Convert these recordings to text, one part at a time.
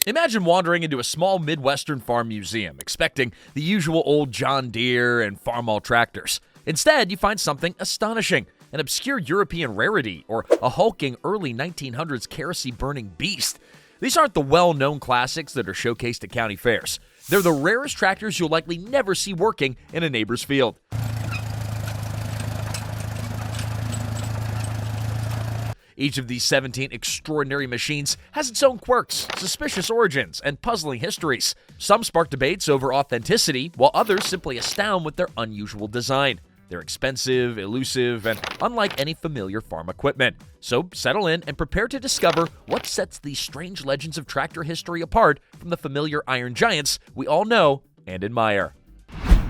Imagine wandering into a small Midwestern farm museum, expecting the usual old John Deere and Farmall tractors. Instead, you find something astonishing, an obscure European rarity, or a hulking early 1900s kerosene-burning beast. These aren't the well-known classics that are showcased at county fairs. They're the rarest tractors you'll likely never see working in a neighbor's field. Each of these 17 extraordinary machines has its own quirks, suspicious origins, and puzzling histories. Some spark debates over authenticity, while others simply astound with their unusual design. They're expensive, elusive, and unlike any familiar farm equipment. So settle in and prepare to discover what sets these strange legends of tractor history apart from the familiar iron giants we all know and admire.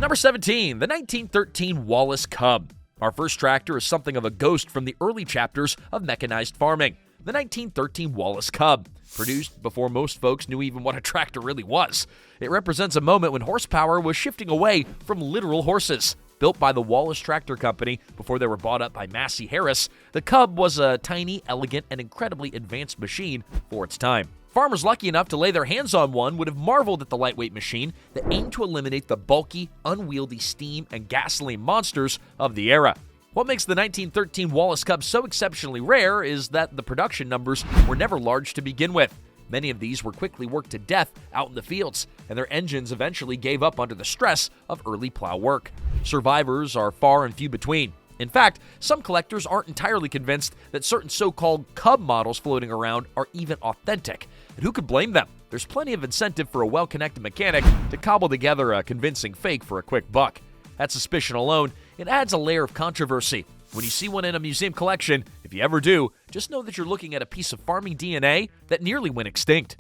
Number 17, the 1913 Wallace Cub. Our first tractor is something of a ghost from the early chapters of mechanized farming. The 1913 Wallace Cub, produced before most folks knew even what a tractor really was. It represents a moment when horsepower was shifting away from literal horses. Built by the Wallace Tractor Company before they were bought up by Massey Harris, the Cub was a tiny, elegant, and incredibly advanced machine for its time. Farmers lucky enough to lay their hands on one would have marveled at the lightweight machine that aimed to eliminate the bulky, unwieldy steam and gasoline monsters of the era. What makes the 1913 Wallace Cub so exceptionally rare is that the production numbers were never large to begin with. Many of these were quickly worked to death out in the fields, and their engines eventually gave up under the stress of early plow work. Survivors are far and few between. In fact, some collectors aren't entirely convinced that certain so-called Cub models floating around are even authentic. And who could blame them? There's plenty of incentive for a well-connected mechanic to cobble together a convincing fake for a quick buck. That suspicion alone, it adds a layer of controversy. When you see one in a museum collection, if you ever do, just know that you're looking at a piece of farming DNA that nearly went extinct.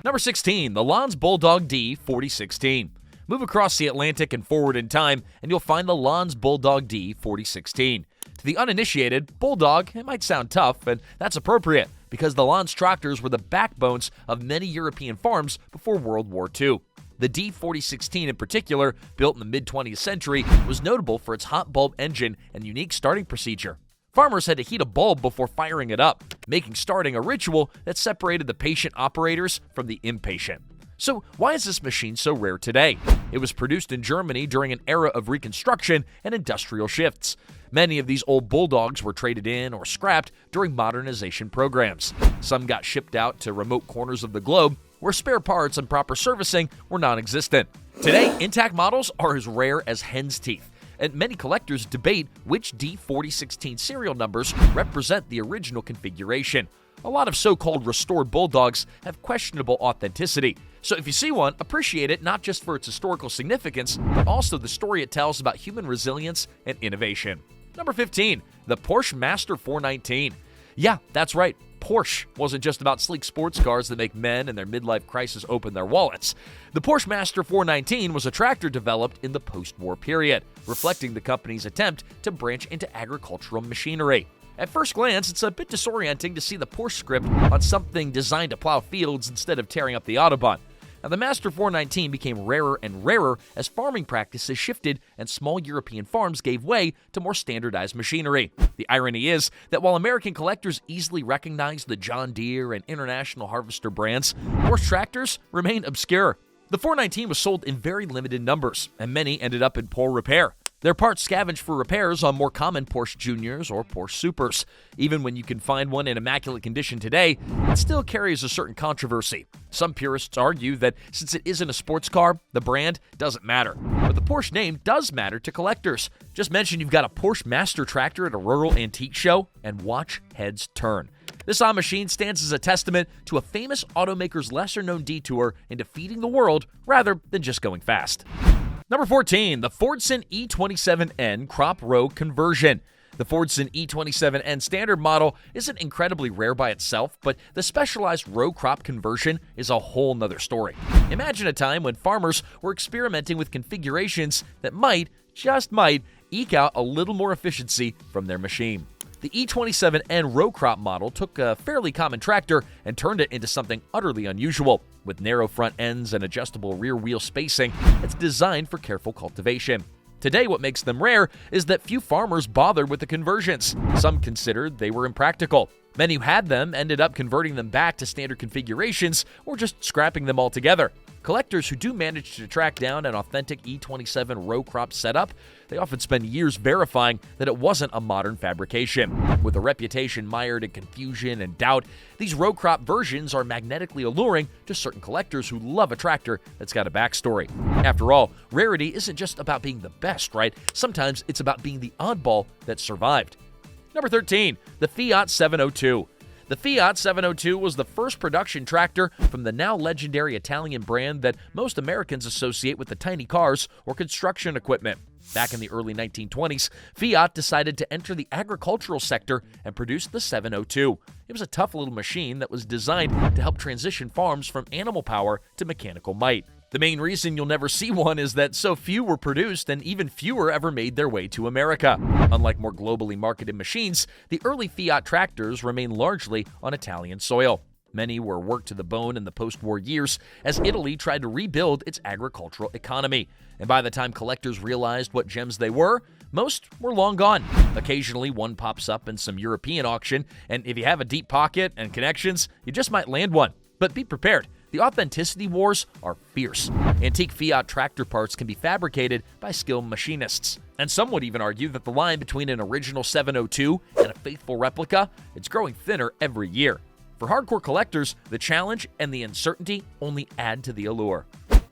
Number 16, the Lanz Bulldog D 4016. Move across the Atlantic and forward in time, and you'll find the Lanz Bulldog D 4016. To the uninitiated, Bulldog, it might sound tough, and that's appropriate, because the Lanz tractors were the backbones of many European farms before World War II. The D 4016 in particular, built in the mid-20th century, was notable for its hot bulb engine and unique starting procedure. Farmers had to heat a bulb before firing it up, making starting a ritual that separated the patient operators from the impatient. So why is this machine so rare today? It was produced in Germany during an era of reconstruction and industrial shifts. Many of these old bulldogs were traded in or scrapped during modernization programs. Some got shipped out to remote corners of the globe where spare parts and proper servicing were non-existent. Today, intact models are as rare as hen's teeth, and many collectors debate which D4016 serial numbers represent the original configuration. A lot of so-called restored bulldogs have questionable authenticity, so if you see one, appreciate it not just for its historical significance, but also the story it tells about human resilience and innovation. Number 15, the Porsche Master 419. Yeah, that's right. Porsche wasn't just about sleek sports cars that make men in their midlife crisis open their wallets. The Porsche Master 419 was a tractor developed in the post-war period, reflecting the company's attempt to branch into agricultural machinery. At first glance, it's a bit disorienting to see the Porsche script on something designed to plow fields instead of tearing up the Autobahn. Now, the Master 419 became rarer and rarer as farming practices shifted and small European farms gave way to more standardized machinery. The irony is that while American collectors easily recognize the John Deere and International Harvester brands, Porsche tractors remain obscure. The 419 was sold in very limited numbers, and many ended up in poor repair. Their parts scavenged for repairs on more common Porsche Juniors or Porsche Supers. Even when you can find one in immaculate condition today, it still carries a certain controversy. Some purists argue that since it isn't a sports car, the brand doesn't matter. But the Porsche name does matter to collectors. Just mention you've got a Porsche Master tractor at a rural antique show, and watch heads turn. This odd machine stands as a testament to a famous automaker's lesser-known detour into feeding the world rather than just going fast. Number 14, the Fordson E27N Crop Row Conversion. The Fordson E27N standard model isn't incredibly rare by itself, but the specialized row crop conversion is a whole nother story. Imagine a time when farmers were experimenting with configurations that might, just might, eke out a little more efficiency from their machine. The E27N row crop model took a fairly common tractor and turned it into something utterly unusual. With narrow front ends and adjustable rear wheel spacing, it's designed for careful cultivation. Today, what makes them rare is that few farmers bothered with the conversions. Some considered they were impractical. Many who had them ended up converting them back to standard configurations or just scrapping them altogether. Collectors who do manage to track down an authentic E27 row crop setup, they often spend years verifying that it wasn't a modern fabrication. With a reputation mired in confusion and doubt, these row crop versions are magnetically alluring to certain collectors who love a tractor that's got a backstory. After all, rarity isn't just about being the best, right? Sometimes it's about being the oddball that survived. Number 13, the Fiat 702. The Fiat 702 was the first production tractor from the now legendary Italian brand that most Americans associate with the tiny cars or construction equipment. Back in the early 1920s, Fiat decided to enter the agricultural sector and produced the 702. It was a tough little machine that was designed to help transition farms from animal power to mechanical might. The main reason you'll never see one is that so few were produced and even fewer ever made their way to America. Unlike more globally marketed machines, the early Fiat tractors remain largely on Italian soil. Many were worked to the bone in the post-war years as Italy tried to rebuild its agricultural economy. And by the time collectors realized what gems they were, most were long gone. Occasionally, one pops up in some European auction, and if you have a deep pocket and connections, you just might land one. But be prepared. The authenticity wars are fierce. Antique Fiat tractor parts can be fabricated by skilled machinists. And some would even argue that the line between an original 702 and a faithful replica is growing thinner every year. For hardcore collectors, the challenge and the uncertainty only add to the allure.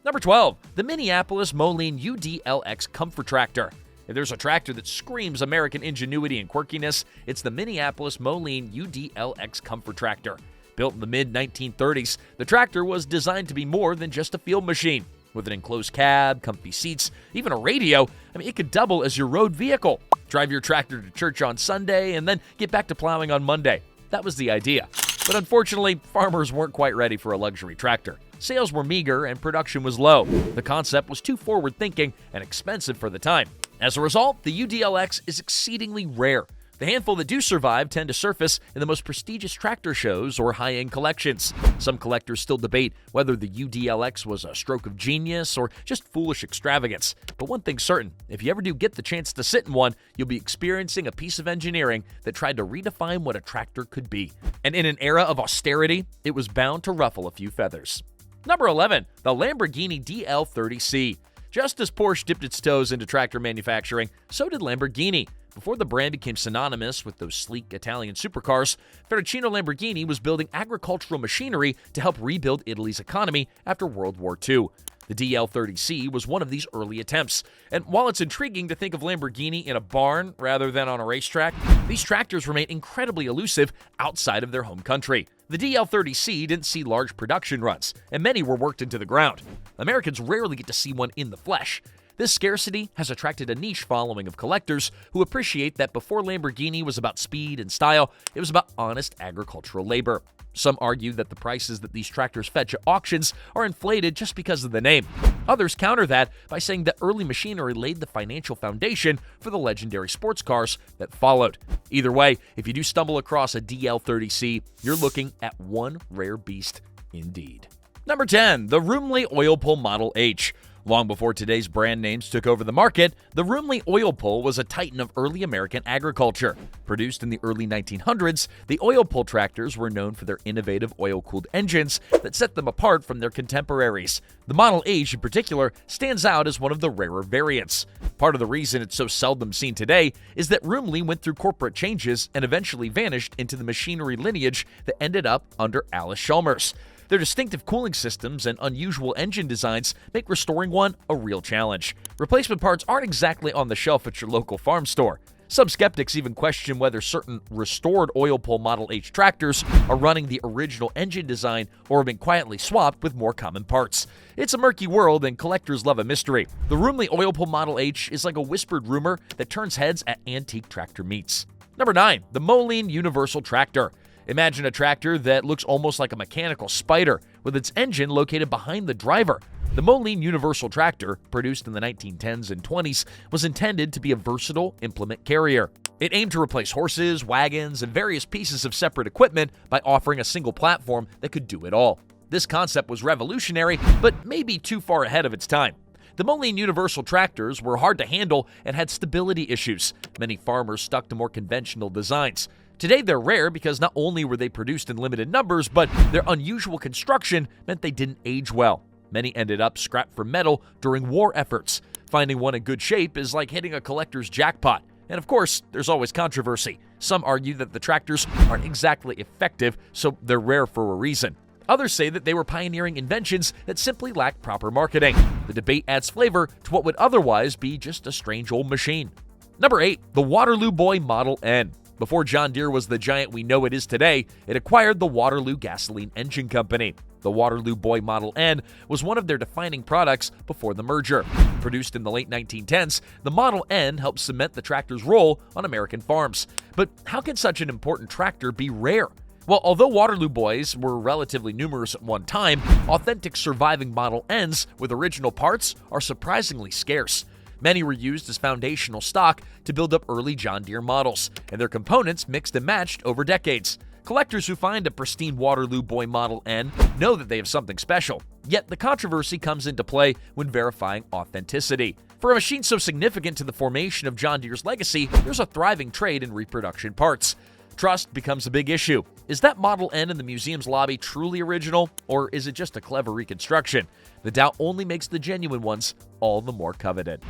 Number 12, the Minneapolis Moline UDLX Comfort Tractor. If there's a tractor that screams American ingenuity and quirkiness, it's the Minneapolis Moline UDLX Comfort Tractor. Built in the mid-1930s, the tractor was designed to be more than just a field machine. With an enclosed cab, comfy seats, even a radio, it could double as your road vehicle. Drive your tractor to church on Sunday and then get back to plowing on Monday. That was the idea. But unfortunately, farmers weren't quite ready for a luxury tractor. Sales were meager and production was low. The concept was too forward-thinking and expensive for the time. As a result, the UDLX is exceedingly rare. The handful that do survive tend to surface in the most prestigious tractor shows or high-end collections. Some collectors still debate whether the UDLX was a stroke of genius or just foolish extravagance. But one thing's certain, if you ever do get the chance to sit in one, you'll be experiencing a piece of engineering that tried to redefine what a tractor could be. And in an era of austerity, it was bound to ruffle a few feathers. Number 11, the Lamborghini DL30C. Just as Porsche dipped its toes into tractor manufacturing, so did Lamborghini. Before the brand became synonymous with those sleek Italian supercars, Ferruccio Lamborghini was building agricultural machinery to help rebuild Italy's economy after World War II. The DL30C was one of these early attempts, and while it's intriguing to think of Lamborghini in a barn rather than on a racetrack, these tractors remain incredibly elusive outside of their home country. The DL30C didn't see large production runs, and many were worked into the ground. Americans rarely get to see one in the flesh. This scarcity has attracted a niche following of collectors who appreciate that before Lamborghini was about speed and style, it was about honest agricultural labor. Some argue that the prices that these tractors fetch at auctions are inflated just because of the name. Others counter that by saying that early machinery laid the financial foundation for the legendary sports cars that followed. Either way, if you do stumble across a DL30C, you're looking at one rare beast indeed. Number 10, the Rumley Oil Pull Model H. Long before today's brand names took over the market, the Rumley Oil Pull was a titan of early American agriculture. Produced in the early 1900s, the oil pull tractors were known for their innovative oil-cooled engines that set them apart from their contemporaries. The Model H in particular stands out as one of the rarer variants. Part of the reason it's so seldom seen today is that Rumley went through corporate changes and eventually vanished into the machinery lineage that ended up under Alice Chalmers. Their distinctive cooling systems and unusual engine designs make restoring one a real challenge. Replacement parts aren't exactly on the shelf at your local farm store. Some skeptics even question whether certain restored oil pull Model H tractors are running the original engine design or have been quietly swapped with more common parts. It's a murky world and collectors love a mystery. The Rumley Oil Pull Model H is like a whispered rumor that turns heads at antique tractor meets. Number 9, the Moline Universal Tractor. Imagine a tractor that looks almost like a mechanical spider, with its engine located behind the driver. The Moline Universal Tractor, produced in the 1910s and 20s, was intended to be a versatile implement carrier. It aimed to replace horses, wagons, and various pieces of separate equipment by offering a single platform that could do it all. This concept was revolutionary, but maybe too far ahead of its time. The Moline Universal Tractors were hard to handle and had stability issues. Many farmers stuck to more conventional designs. Today they're rare because not only were they produced in limited numbers, but their unusual construction meant they didn't age well. Many ended up scrapped for metal during war efforts. Finding one in good shape is like hitting a collector's jackpot. And of course, there's always controversy. Some argue that the tractors aren't exactly effective, so they're rare for a reason. Others say that they were pioneering inventions that simply lack proper marketing. The debate adds flavor to what would otherwise be just a strange old machine. Number 8. The Waterloo Boy Model N. Before John Deere was the giant we know it is today, it acquired the Waterloo Gasoline Engine Company. The Waterloo Boy Model N was one of their defining products before the merger. Produced in the late 1910s, the Model N helped cement the tractor's role on American farms. But how can such an important tractor be rare? Well, although Waterloo Boys were relatively numerous at one time, authentic surviving Model Ns with original parts are surprisingly scarce. Many were used as foundational stock to build up early John Deere models, and their components mixed and matched over decades. Collectors who find a pristine Waterloo Boy Model N know that they have something special. Yet the controversy comes into play when verifying authenticity. For a machine so significant to the formation of John Deere's legacy, there's a thriving trade in reproduction parts. Trust becomes a big issue. Is that Model N in the museum's lobby truly original, or is it just a clever reconstruction? The doubt only makes the genuine ones all the more coveted.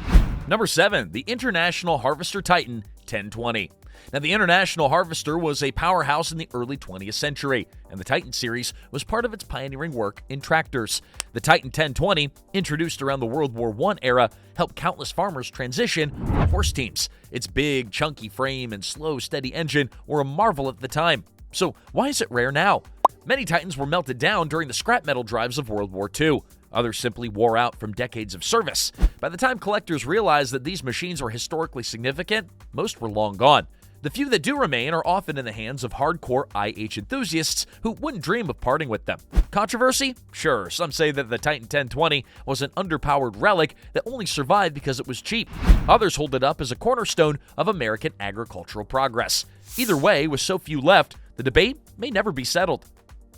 Number 7. The International Harvester Titan 1020. Now, the International Harvester was a powerhouse in the early 20th century, and the Titan series was part of its pioneering work in tractors. The Titan 1020, introduced around the World War I era, helped countless farmers transition from horse teams. Its big, chunky frame and slow, steady engine were a marvel at the time. So why is it rare now? Many Titans were melted down during the scrap metal drives of World War II. Others simply wore out from decades of service. By the time collectors realized that these machines were historically significant, most were long gone. The few that do remain are often in the hands of hardcore IH enthusiasts who wouldn't dream of parting with them. Controversy? Sure, some say that the Titan 1020 was an underpowered relic that only survived because it was cheap. Others hold it up as a cornerstone of American agricultural progress. Either way, with so few left, the debate may never be settled.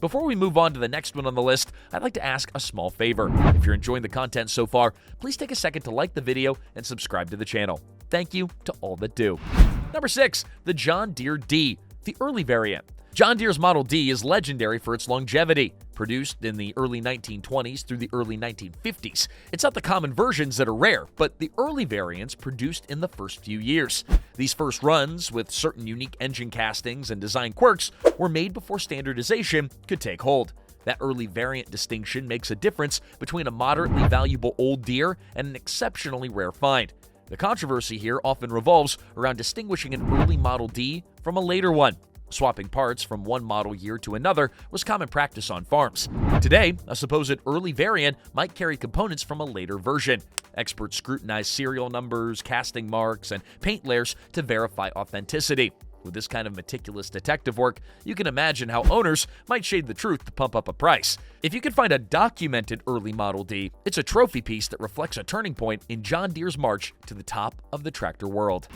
Before we move on to the next one on the list, I'd like to ask a small favor. If you're enjoying the content so far, please take a second to like the video and subscribe to the channel. Thank you to all that do. Number 6. The John Deere D, the early variant. John Deere's Model D is legendary for its longevity. Produced in the early 1920s through the early 1950s. It's not the common versions that are rare, but the early variants produced in the first few years. These first runs, with certain unique engine castings and design quirks, were made before standardization could take hold. That early variant distinction makes a difference between a moderately valuable old Deere and an exceptionally rare find. The controversy here often revolves around distinguishing an early Model D from a later one. Swapping parts from one model year to another was common practice on farms. Today, a supposed early variant might carry components from a later version. Experts scrutinize serial numbers, casting marks, and paint layers to verify authenticity. With this kind of meticulous detective work, you can imagine how owners might shade the truth to pump up a price. If you can find a documented early Model D, it's a trophy piece that reflects a turning point in John Deere's march to the top of the tractor world.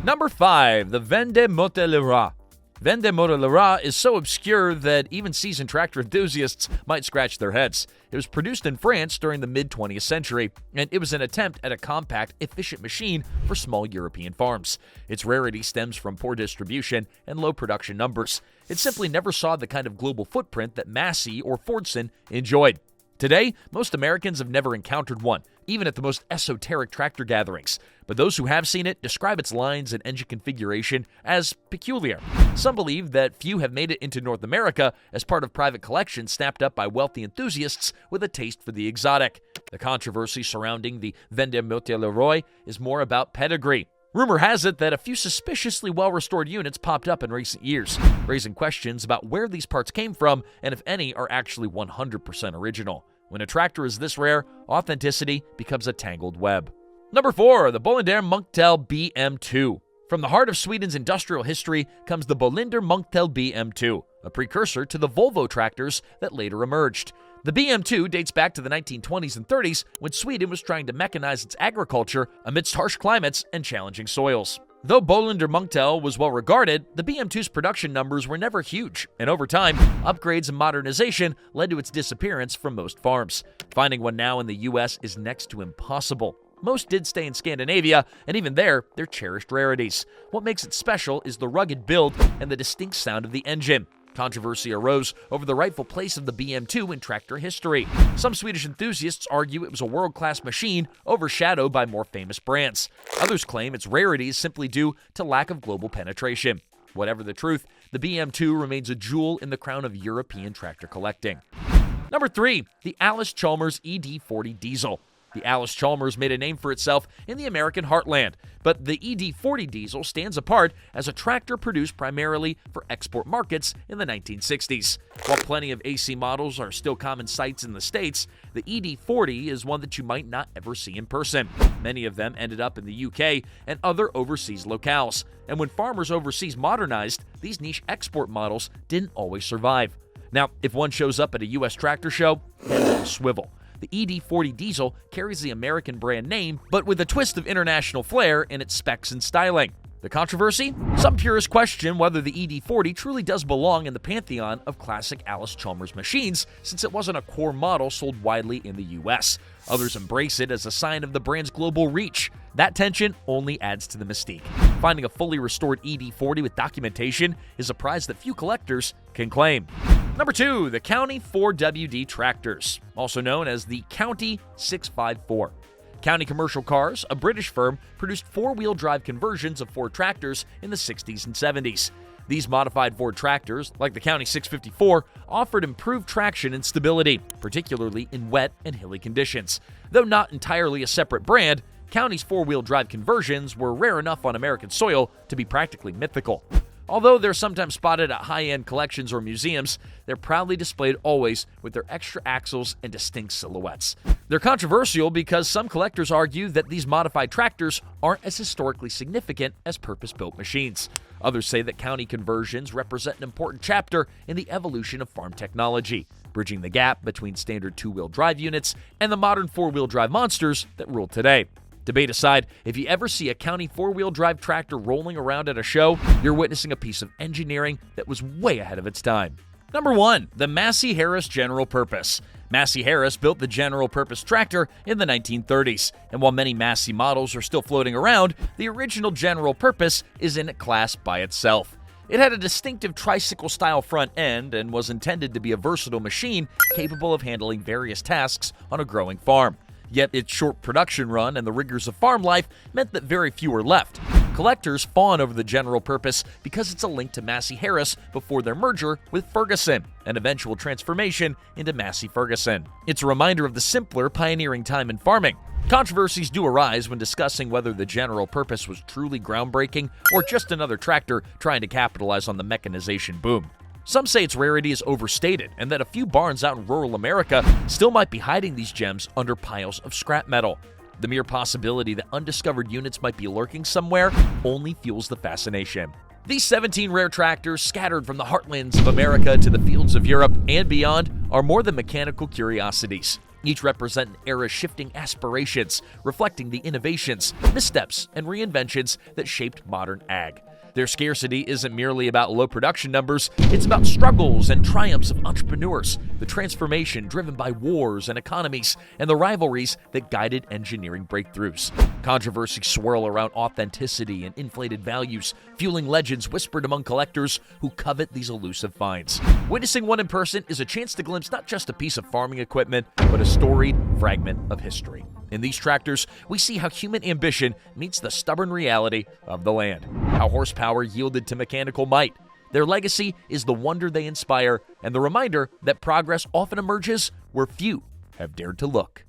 Number 5. The Vendée-Motte-le-Rat. Vendée-Motte-le-Rat is so obscure that even seasoned tractor enthusiasts might scratch their heads. It was produced in France during the mid-20th century, and it was an attempt at a compact, efficient machine for small European farms. Its rarity stems from poor distribution and low production numbers. It simply never saw the kind of global footprint that Massey or Fordson enjoyed. Today, most Americans have never encountered one, even at the most esoteric tractor gatherings. But those who have seen it describe its lines and engine configuration as peculiar. Some believe that few have made it into North America as part of private collections snapped up by wealthy enthusiasts with a taste for the exotic. The controversy surrounding the Vendée-Motte-le-Rat is more about pedigree. Rumor has it that a few suspiciously well-restored units popped up in recent years, raising questions about where these parts came from and if any are actually 100% original. When a tractor is this rare, authenticity becomes a tangled web. Number 4. The Bolinder-Munktel BM2. From the heart of Sweden's industrial history comes the Bolinder-Munktel BM2, a precursor to the Volvo tractors that later emerged. The BM2 dates back to the 1920s and 30s when Sweden was trying to mechanize its agriculture amidst harsh climates and challenging soils. Though Bolinder-Munktel was well regarded, the BM2's production numbers were never huge, and over time, upgrades and modernization led to its disappearance from most farms. Finding one now in the US is next to impossible. most did stay in Scandinavia, and even there, they're cherished rarities. What makes it special is the rugged build and the distinct sound of the engine. Controversy arose over the rightful place of the BM2 in tractor history. Some Swedish enthusiasts argue it was a world-class machine overshadowed by more famous brands. Others claim its rarity is simply due to lack of global penetration. Whatever the truth, the BM2 remains a jewel in the crown of European tractor collecting. Number 3. The Allis-Chalmers ED40 Diesel. The Allis-Chalmers made a name for itself in the American heartland, but the ED40 diesel stands apart as a tractor produced primarily for export markets in the 1960s. While plenty of AC models are still common sights in the States, the ED40 is one that you might not ever see in person. Many of them ended up in the UK and other overseas locales, and when farmers overseas modernized, these niche export models didn't always survive. Now, if one shows up at a US tractor show, head will swivel. The ED40 diesel carries the American brand name, but with a twist of international flair in its specs and styling. The controversy? Some purists question whether the ED40 truly does belong in the pantheon of classic Allis-Chalmers machines, since it wasn't a core model sold widely in the US. Others embrace it as a sign of the brand's global reach. That tension only adds to the mystique. Finding a fully restored ED40 with documentation is a prize that few collectors can claim. Number 2, the County 4WD tractors, also known as the County 654. County Commercial Cars, a British firm, produced four-wheel drive conversions of Ford tractors in the 60s and 70s. These modified Ford tractors, like the County 654, offered improved traction and stability, particularly in wet and hilly conditions. Though not entirely a separate brand, County's four-wheel drive conversions were rare enough on American soil to be practically mythical. Although they're sometimes spotted at high-end collections or museums, they're proudly displayed always with their extra axles and distinct silhouettes. They're controversial because some collectors argue that these modified tractors aren't as historically significant as purpose-built machines. Others say that County conversions represent an important chapter in the evolution of farm technology, bridging the gap between standard two-wheel drive units and the modern four-wheel drive monsters that rule today. Debate aside, if you ever see a County four-wheel drive tractor rolling around at a show, you're witnessing a piece of engineering that was way ahead of its time. Number 1. The Massey Harris General Purpose. Massey Harris built the General Purpose tractor in the 1930s, and while many Massey models are still floating around, the original General Purpose is in a class by itself. It had a distinctive tricycle-style front end and was intended to be a versatile machine capable of handling various tasks on a growing farm. Yet its short production run and the rigors of farm life meant that very few were left. Collectors fawn over the General Purpose because it's a link to Massey Harris before their merger with Ferguson, and eventual transformation into Massey Ferguson. It's a reminder of the simpler, pioneering time in farming. Controversies do arise when discussing whether the General Purpose was truly groundbreaking or just another tractor trying to capitalize on the mechanization boom. Some say its rarity is overstated and that a few barns out in rural America still might be hiding these gems under piles of scrap metal. The mere possibility that undiscovered units might be lurking somewhere only fuels the fascination. These 17 rare tractors, scattered from the heartlands of America to the fields of Europe and beyond, are more than mechanical curiosities. Each represent an era's shifting aspirations, reflecting the innovations, missteps, and reinventions that shaped modern ag. Their scarcity isn't merely about low production numbers, it's about struggles and triumphs of entrepreneurs, the transformation driven by wars and economies, and the rivalries that guided engineering breakthroughs. Controversies swirl around authenticity and inflated values, fueling legends whispered among collectors who covet these elusive finds. Witnessing one in person is a chance to glimpse not just a piece of farming equipment, but a storied fragment of history. In these tractors, we see how human ambition meets the stubborn reality of the land, how horsepower yielded to mechanical might. Their legacy is the wonder they inspire and the reminder that progress often emerges where few have dared to look.